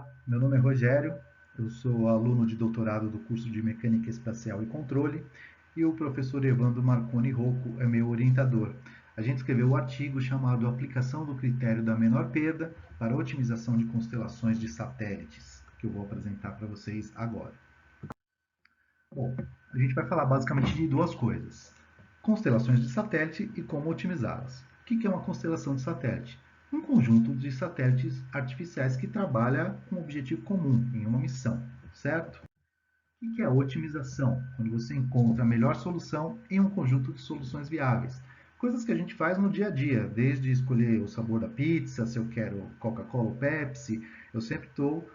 Olá, meu nome é Rogério, eu sou aluno de doutorado do curso de Mecânica Espacial e Controle e o professor Evandro Marconi Rocco é meu orientador. A gente escreveu um artigo chamado Aplicação do Critério da Menor Perda para a Otimização de Constelações de Satélites, que eu vou apresentar para vocês agora. Bom, a gente vai falar basicamente de duas coisas: constelações de satélite e como otimizá-las. O que é uma constelação de satélite? Um conjunto de satélites artificiais que trabalha com um objetivo comum, em uma missão, certo? O que é a otimização? Quando você encontra a melhor solução em um conjunto de soluções viáveis. Coisas que a gente faz no dia a dia, desde escolher o sabor da pizza, se eu quero Coca-Cola ou Pepsi, eu sempre estou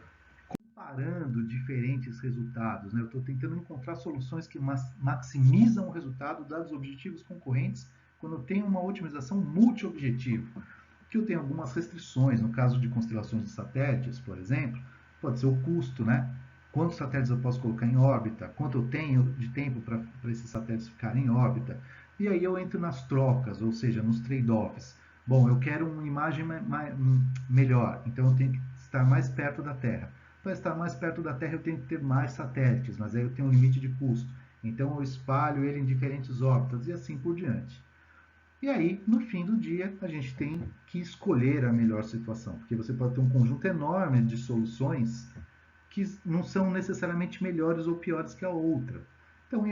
comparando diferentes resultados, né? Eu estou tentando encontrar soluções que maximizam o resultado dados objetivos concorrentes quando eu tenho uma otimização multi-objetivo, que eu tenho algumas restrições. No caso de constelações de satélites, por exemplo, pode ser o custo, né? Quantos satélites eu posso colocar em órbita, quanto eu tenho de tempo para esses satélites ficarem em órbita. E aí eu entro nas trocas, ou seja, nos trade-offs. Bom, eu quero uma imagem melhor, então eu tenho que estar mais perto da Terra. Para estar mais perto da Terra eu tenho que ter mais satélites, mas aí eu tenho um limite de custo. Então eu espalho ele em diferentes órbitas e assim por diante. E aí, no fim do dia, a gente tem que escolher a melhor situação, porque você pode ter um conjunto enorme de soluções que não são necessariamente melhores ou piores que a outra. Então,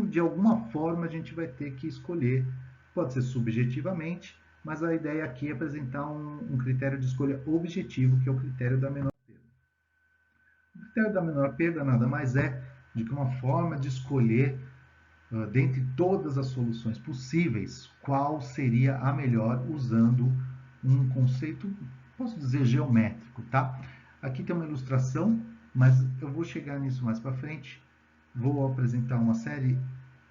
de alguma forma, a gente vai ter que escolher, pode ser subjetivamente, mas a ideia aqui é apresentar um critério de escolha objetivo, que é o critério da menor perda. O critério da menor perda nada mais é do que uma forma de escolher, dentre todas as soluções possíveis, qual seria a melhor usando um conceito, posso dizer, geométrico, tá? Aqui tem uma ilustração, mas eu vou chegar nisso mais para frente. Vou apresentar uma série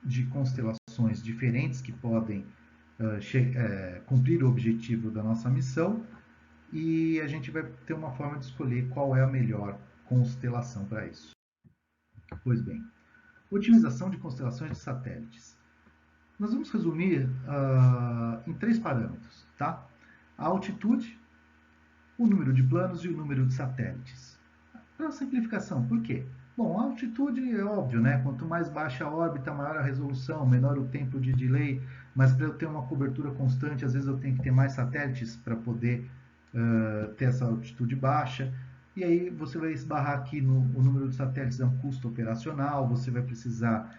de constelações diferentes que podem cumprir o objetivo da nossa missão, e a gente vai ter uma forma de escolher qual é a melhor constelação para isso. Pois bem, otimização de constelações de satélites. Nós vamos resumir em 3 parâmetros, tá? A altitude, o número de planos e o número de satélites. Para simplificação, por quê? Bom, a altitude é óbvio, né? Quanto mais baixa a órbita, maior a resolução, menor o tempo de delay, mas para eu ter uma cobertura constante, às vezes eu tenho que ter mais satélites para poder ter essa altitude baixa. E aí você vai esbarrar aqui no o número de satélites, é um custo operacional, você vai precisar,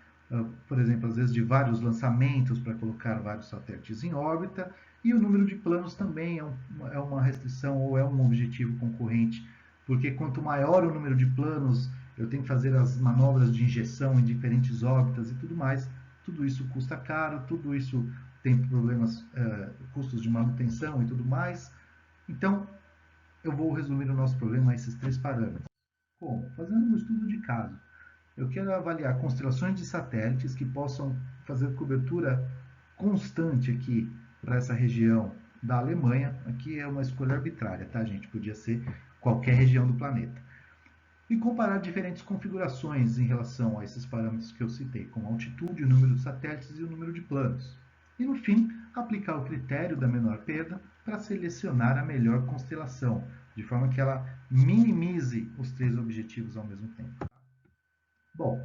por exemplo, às vezes de vários lançamentos para colocar vários satélites em órbita, e o número de planos também é uma restrição ou é um objetivo concorrente, porque quanto maior o número de planos, eu tenho que fazer as manobras de injeção em diferentes órbitas e tudo mais, tudo isso custa caro, tudo isso tem problemas, custos de manutenção e tudo mais. Então, eu vou resumir o nosso problema a esses 3 parâmetros. Como? Fazendo um estudo de caso. Eu quero avaliar constelações de satélites que possam fazer cobertura constante aqui para essa região da Alemanha. Aqui é uma escolha arbitrária, tá, gente? Podia ser qualquer região do planeta. E comparar diferentes configurações em relação a esses parâmetros que eu citei, como a altitude, o número de satélites e o número de planos. E, no fim, aplicar o critério da menor perda para selecionar a melhor constelação, de forma que ela minimize os 3 objetivos ao mesmo tempo. Bom,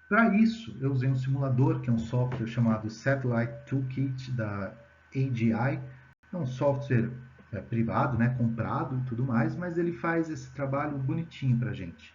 para isso, eu usei um simulador, que é um software chamado Satellite Toolkit da AGI. É um software privado, né, comprado e tudo mais, mas ele faz esse trabalho bonitinho para a gente.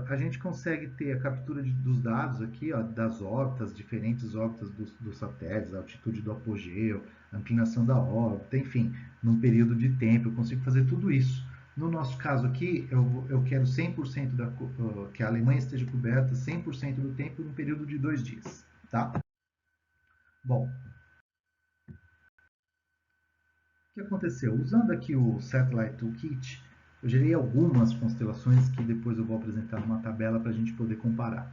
A gente consegue ter a captura dos dados aqui, ó, das órbitas, diferentes órbitas dos satélites, a altitude do apogeu, a inclinação da órbita, enfim, num período de tempo, eu consigo fazer tudo isso. No nosso caso aqui, eu quero 100% que a Alemanha esteja coberta 100% do tempo num período de 2 dias, tá? Bom, o que aconteceu? Usando aqui o Satellite Toolkit, eu gerei algumas constelações que depois eu vou apresentar numa tabela para a gente poder comparar.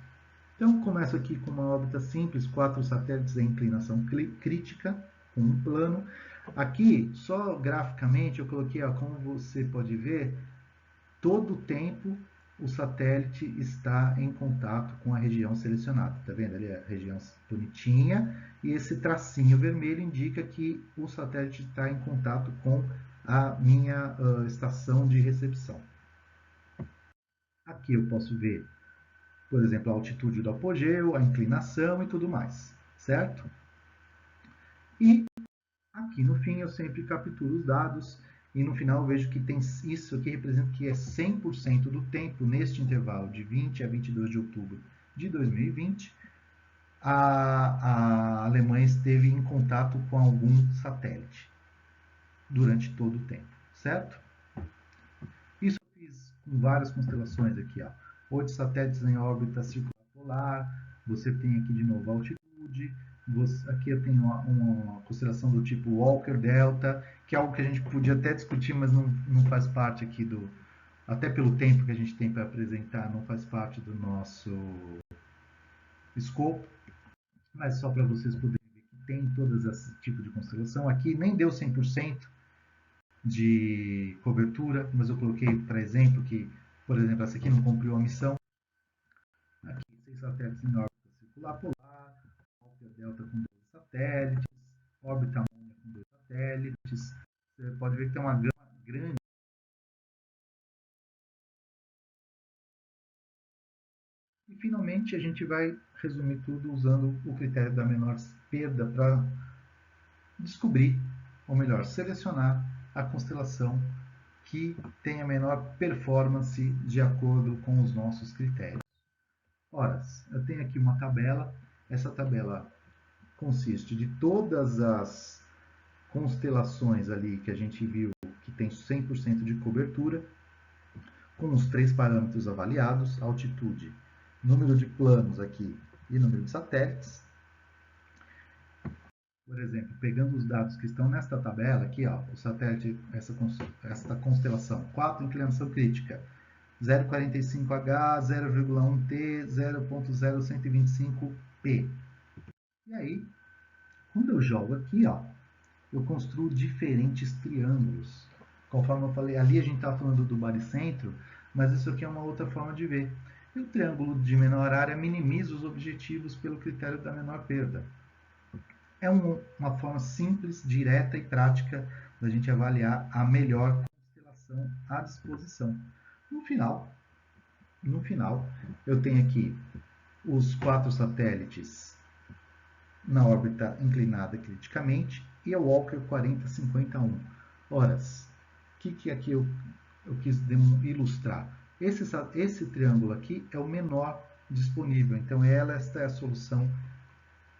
Então, começo aqui com uma órbita simples, 4 satélites em inclinação crítica, com um plano. Aqui, só graficamente, eu coloquei, ó, como você pode ver, todo o tempo o satélite está em contato com a região selecionada. Está vendo ali a região bonitinha? E esse tracinho vermelho indica que o satélite está em contato com a minha estação de recepção. Aqui eu posso ver, por exemplo, a altitude do apogeu, a inclinação e tudo mais, certo? E aqui no fim eu sempre capturo os dados e no final eu vejo que tem isso aqui representa que é 100% do tempo neste intervalo de 20 a 22 de outubro de 2020, a Alemanha esteve em contato com algum satélite durante todo o tempo, certo? Isso eu fiz com várias constelações aqui, ó. 8 satélites em órbita circular polar, você tem aqui de novo a altitude, aqui eu tenho uma constelação do tipo Walker Delta, que é algo que a gente podia até discutir, mas não faz parte aqui do... Até pelo tempo que a gente tem para apresentar, não faz parte do nosso escopo, mas só para vocês poderem ver que tem todos esse tipo de constelação. Aqui nem deu 100% de cobertura, mas eu coloquei para exemplo que, por exemplo, essa aqui não cumpriu a missão. Aqui, 6 satélites em órbita circular polar, órbita delta com 12 satélites, órbita amônia com 2 satélites. Você pode ver que tem uma gama grande. E finalmente a gente vai resumir tudo usando o critério da menor perda para descobrir, ou melhor, selecionar a constelação que tem a menor performance de acordo com os nossos critérios. Ora, eu tenho aqui uma tabela. Essa tabela consiste de todas as constelações ali que a gente viu que tem 100% de cobertura, com os 3 parâmetros avaliados: altitude, número de planos aqui e número de satélites. Por exemplo, pegando os dados que estão nesta tabela aqui, ó, o satélite, esta constelação, 4 inclinação crítica, 0,45H, 0,1T, 0,0125P. E aí, quando eu jogo aqui, ó, eu construo diferentes triângulos. Conforme eu falei, ali a gente está falando do baricentro, mas isso aqui é uma outra forma de ver. E o triângulo de menor área minimiza os objetivos pelo critério da menor perda. É uma forma simples, direta e prática da gente avaliar a melhor constelação à disposição. No final, eu tenho aqui os 4 satélites na órbita inclinada criticamente e a Walker 4051. Ora, o que aqui eu quis ilustrar? Esse triângulo aqui é o menor disponível, então esta é a solução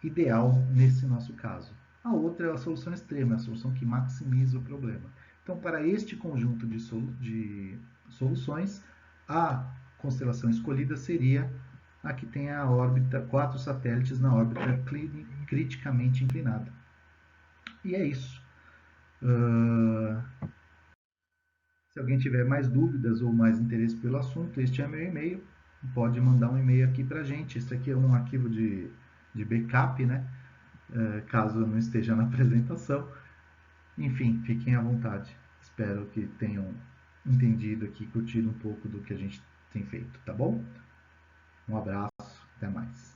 ideal nesse nosso caso. A outra é a solução extrema, a solução que maximiza o problema. Então, para este conjunto de soluções, a constelação escolhida seria a que tem a órbita, 4 satélites na órbita criticamente inclinada. E é isso. Se alguém tiver mais dúvidas ou mais interesse pelo assunto, este é meu e-mail. Pode mandar um e-mail aqui para a gente. Este aqui é um arquivo de backup, né? Caso não esteja na apresentação. Enfim, fiquem à vontade. Espero que tenham entendido aqui, curtido um pouco do que a gente tem feito, tá bom? Um abraço, até mais.